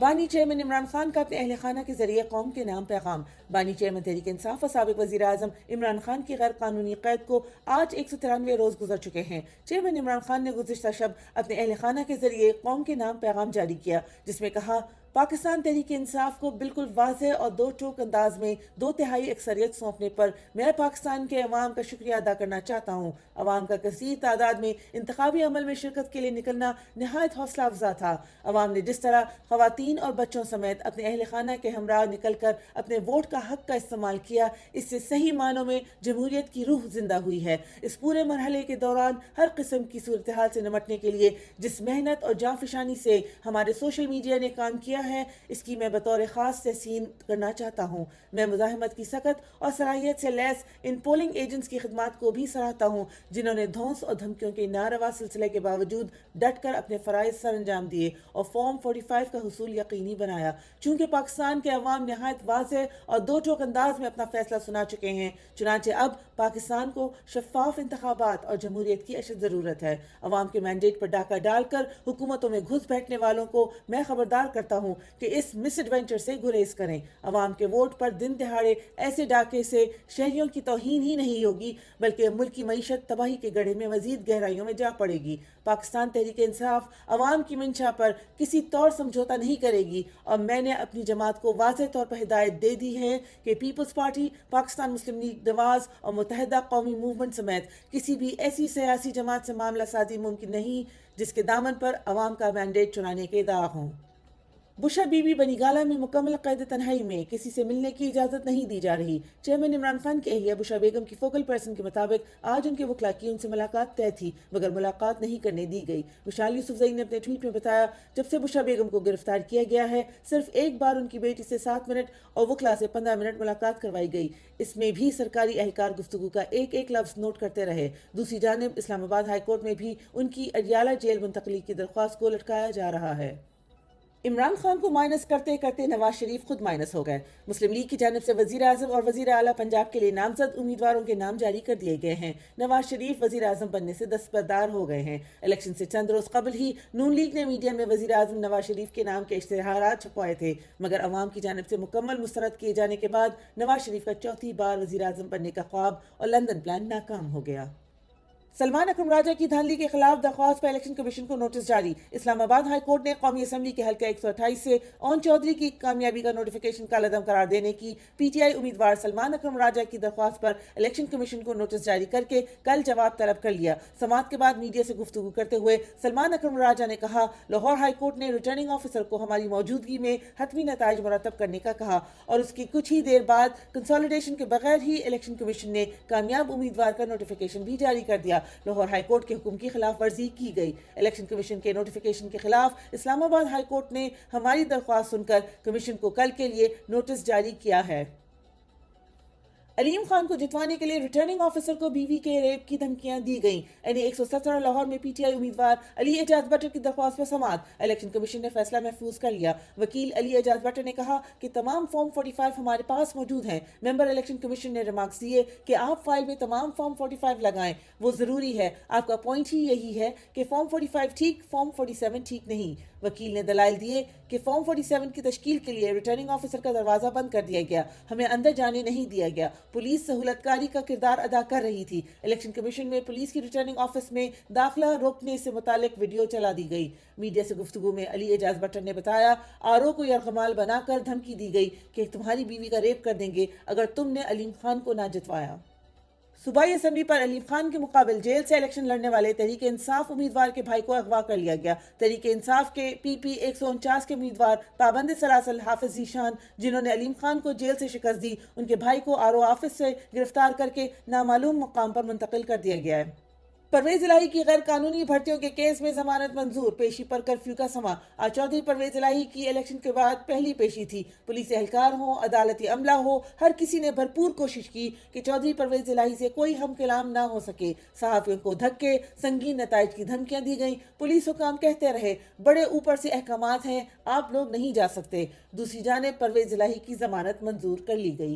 بانی چیئرمین عمران خان کا اپنے اہل خانہ کے ذریعے قوم کے نام پیغام۔ بانی چیئرمین تحریک انصاف و سابق وزیر اعظم عمران خان کی غیر قانونی قید کو آج 193 روز گزر چکے ہیں۔ چیئرمین عمران خان نے گزشتہ شب اپنے اہل خانہ کے ذریعے قوم کے نام پیغام جاری کیا، جس میں کہا: پاکستان تحریک انصاف کو بالکل واضح اور دو ٹوک انداز میں 2/3 اکثریت سونپنے پر میں پاکستان کے عوام کا شکریہ ادا کرنا چاہتا ہوں۔ عوام کا کثیر تعداد میں انتخابی عمل میں شرکت کے لیے نکلنا نہایت حوصلہ افزا تھا۔ عوام نے جس طرح خواتین اور بچوں سمیت اپنے اہل خانہ کے ہمراہ نکل کر اپنے ووٹ کا حق کا استعمال کیا، اس سے صحیح معنوں میں جمہوریت کی روح زندہ ہوئی ہے۔ اس پورے مرحلے کے دوران ہر قسم کی صورتحال سے نمٹنے کے لیے جس محنت اور جانفشانی سے ہمارے سوشل میڈیا نے کام کیا ہے، اس کی میں بطور خاص تحسین کرنا چاہتا ہوں۔ میں مزاحمت کی سخت اور صلاحیت سے لیس ان پولنگ ایجنٹس کی خدمات کو بھی سراہتا ہوں، جنہوں نے دھونس اور دھمکیوں کے ناروا سلسلے کے باوجود ڈٹ کر اپنے فرائض سر انجام دیے اور فارم 45 کا حصول یقینی بنایا۔ چونکہ پاکستان کے عوام نہایت واضح اور دو ٹوک انداز میں اپنا فیصلہ سنا چکے ہیں، چنانچہ اب پاکستان کو شفاف انتخابات اور جمہوریت کی اشد ضرورت ہے۔ عوام کے مینڈیٹ پر ڈاکہ ڈال کر حکومتوں میں گھس بیٹھنے والوں کو میں خبردار کرتا ہوں کہ اس مس ایڈونچر سے گریز کریں۔ عوام کے ووٹ پر دن دہاڑے ایسے ڈاکے سے شہریوں کی توہین ہی نہیں ہوگی، بلکہ ملک کی معیشت تباہی کے گڑھے میں مزید گہرائیوں میں جا پڑے گی۔ پاکستان تحریک انصاف عوام کی منشا پر کسی طور سمجھوتا نہیں کرے گی، اور میں نے اپنی جماعت کو واضح طور پر ہدایت دے دی ہے کہ پیپلز پارٹی، پاکستان مسلم لیگ نواز اور متحدہ قومی موومنٹ سمیت کسی بھی ایسی سیاسی جماعت سے معاملہ سازی ممکن نہیں جس کے دامن پر عوام کا مینڈیٹ چنانے کے داغ ہوں۔ بشا بی بی بنی گالہ میں مکمل قید تنہائی میں کسی سے ملنے کی اجازت نہیں دی جا رہی۔ چیئرمین عمران خان کی اہلیہ بشا بیگم کی فوکل پرسن کے مطابق آج ان کے وکلاء کی ان سے ملاقات طے تھی، مگر ملاقات نہیں کرنے دی گئی۔ وشال یوسفزئی نے اپنے ٹویٹ میں بتایا: جب سے بشا بیگم کو گرفتار کیا گیا ہے، صرف ایک بار ان کی بیٹی سے 7 منٹ اور وکلاء سے 15 منٹ ملاقات کروائی گئی، اس میں بھی سرکاری اہلکار گفتگو کا ایک ایک لفظ نوٹ کرتے رہے۔ دوسری جانب اسلام آباد ہائی کورٹ میں بھی ان کی اڈیالہ جیل منتقلی کی درخواست کو لٹکایا جا رہا ہے۔ عمران خان کو مائنس کرتے کرتے نواز شریف خود مائنس ہو گئے۔ مسلم لیگ کی جانب سے وزیر اعظم اور وزیر اعلیٰ پنجاب کے لیے نامزد امیدواروں کے نام جاری کر دیے گئے ہیں۔ نواز شریف وزیر اعظم بننے سے دستبردار ہو گئے ہیں۔ الیکشن سے چند روز قبل ہی نون لیگ نے میڈیا میں وزیر اعظم نواز شریف کے نام کے اشتہارات چھپوائے تھے، مگر عوام کی جانب سے مکمل مسترد کیے جانے کے بعد نواز شریف کا چوتھی بار وزیر اعظم بننے کا خواب اور لندن پلان ناکام ہو گیا۔ سلمان اکرم راجہ کی دھاندلی کے خلاف درخواست پر الیکشن کمیشن کو نوٹس جاری۔ اسلام آباد ہائی کورٹ نے قومی اسمبلی کے حلقہ 128 سے اون چودھری کی کامیابی کا نوٹیفیکیشن کالعدم قرار دینے کی پی ٹی آئی امیدوار سلمان اکرم راجہ کی درخواست پر الیکشن کمیشن کو نوٹس جاری کر کے کل جواب طلب کر لیا۔ سماعت کے بعد میڈیا سے گفتگو کرتے ہوئے سلمان اکرم راجہ نے کہا: لاہور ہائی کورٹ نے ریٹرننگ آفیسر کو ہماری موجودگی میں حتمی نتائج مرتب کرنے کا کہا، اور اس کی کچھ ہی دیر بعد کنسالیڈیشن کے بغیر ہی الیکشن کمیشن نے کامیاب امیدوار کا نوٹیفیکیشن بھی جاری کر دیا۔ لاہور ہائی کورٹ کے حکم کی خلاف ورزی کی گئی۔ الیکشن کمیشن کے نوٹیفیکیشن کے خلاف اسلام آباد ہائی کورٹ نے ہماری درخواست سن کر کمیشن کو کل کے لیے نوٹس جاری کیا ہے۔ علیم خان کو جتوانے کے لیے ریٹرننگ آفیسر کو بیوی کے ریپ کی دھمکیاں دی گئیں۔ این اے 117 لاہور میں پی ٹی آئی امیدوار علی اعجاز بٹر کی درخواست پر سماعت۔ الیکشن کمیشن نے فیصلہ محفوظ کر لیا۔ وکیل علی اعجاز بٹر نے کہا کہ تمام فارم 45 ہمارے پاس موجود ہیں۔ ممبر الیکشن کمیشن نے ریمارکس دیے کہ آپ فائل میں تمام فارم 45 لگائیں، وہ ضروری ہے۔ آپ کا پوائنٹ ہی یہی ہے کہ فارم 45 ٹھیک، فارم 47 ٹھیک نہیں۔ وکیل نے دلائل دیے کہ فارم 47 کی تشکیل کے لیے ریٹرننگ آفیسر کا دروازہ بند کر دیا گیا، ہمیں اندر جانے نہیں دیا گیا، پولیس سہولت کاری کا کردار ادا کر رہی تھی۔ الیکشن کمیشن میں پولیس کی ریٹرننگ آفس میں داخلہ روکنے سے متعلق ویڈیو چلا دی گئی۔ میڈیا سے گفتگو میں علی اعجاز بٹر نے بتایا: آر او کو یرغمال بنا کر دھمکی دی گئی کہ تمہاری بیوی کا ریپ کر دیں گے اگر تم نے علیم خان کو نہ جتوایا۔ صوبائی اسمبلی پر علیم خان کے مقابل جیل سے الیکشن لڑنے والے تحریک انصاف امیدوار کے بھائی کو اغوا کر لیا گیا۔ تحریک انصاف کے پی پی 149 کے امیدوار پابند سلاسل حافظ ذیشان، جنہوں نے علیم خان کو جیل سے شکست دی، ان کے بھائی کو آر او آفس سے گرفتار کر کے نامعلوم مقام پر منتقل کر دیا گیا ہے۔ پرویز الہی کی غیر قانونی بھرتیوں کے کیس میں ضمانت منظور، پیشی پر کرفیو کا سماں۔ آج چودھری پرویز الہی کی الیکشن کے بعد پہلی پیشی تھی۔ پولیس اہلکار ہوں، عدالتی عملہ ہو، ہر کسی نے بھرپور کوشش کی کہ چودھری پرویز الہی سے کوئی ہم کلام نہ ہو سکے۔ صحافیوں کو دھکے، سنگین نتائج کی دھمکیاں دی گئیں۔ پولیس حکام کہتے رہے بڑے اوپر سے احکامات ہیں، آپ لوگ نہیں جا سکتے۔ دوسری جانب پرویز الہی کی ضمانت منظور کر لی گئی۔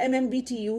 MMBTU